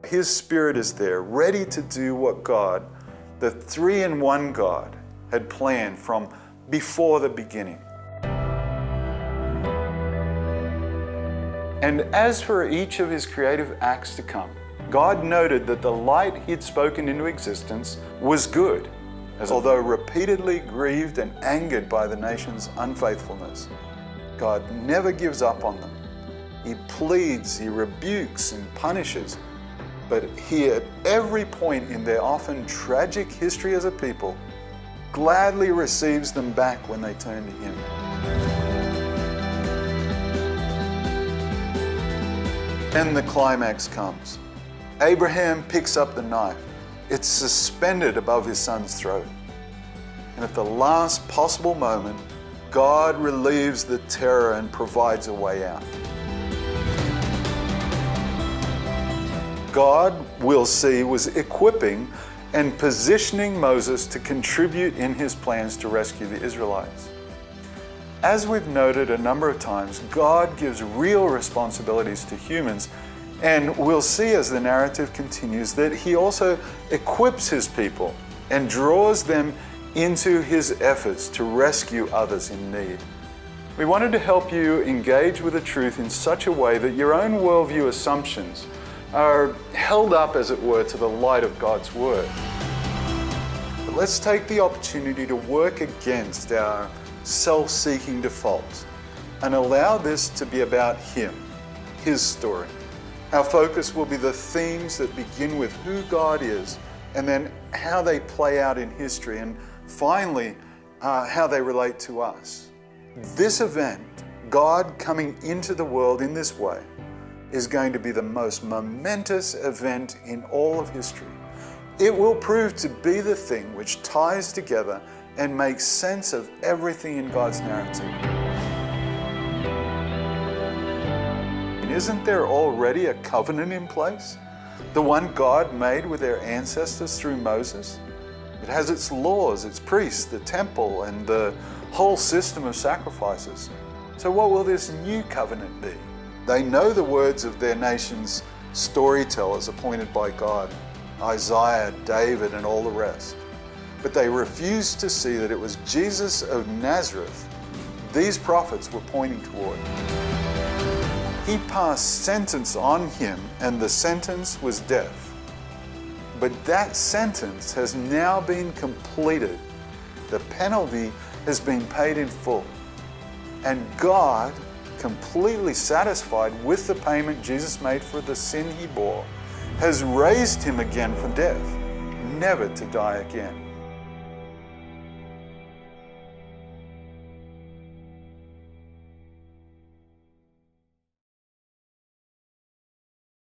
His Spirit is there, ready to do what God, the three-in-one God, had planned from before the beginning. And as for each of His creative acts to come, God noted that the light He had spoken into existence was good, as although repeatedly grieved and angered by the nation's unfaithfulness, God never gives up on them. He pleads, He rebukes and punishes, but He at every point in their often tragic history as a people gladly receives them back when they turn to Him. Then the climax comes. Abraham picks up the knife. It's suspended above his son's throat. And at the last possible moment, God relieves the terror and provides a way out. God, we'll see, was equipping and positioning Moses to contribute in his plans to rescue the Israelites. As we've noted a number of times, God gives real responsibilities to humans, and we'll see as the narrative continues that He also equips His people and draws them into His efforts to rescue others in need. We wanted to help you engage with the truth in such a way that your own worldview assumptions are held up, as it were, to the light of God's Word. But let's take the opportunity to work against our self-seeking defaults and allow this to be about Him, His story. Our focus will be the themes that begin with who God is and then how they play out in history, and finally, how they relate to us. This event, God coming into the world in this way, is going to be the most momentous event in all of history. It will prove to be the thing which ties together and makes sense of everything in God's narrative. And isn't there already a covenant in place? The one God made with their ancestors through Moses? It has its laws, its priests, the temple, and the whole system of sacrifices. So what will this new covenant be? They know the words of their nation's storytellers appointed by God, Isaiah, David, and all the rest. But they refused to see that it was Jesus of Nazareth these prophets were pointing toward. He passed sentence on him, and the sentence was death. But that sentence has now been completed. The penalty has been paid in full. And God, completely satisfied with the payment Jesus made for the sin He bore, has raised Him again from death, never to die again.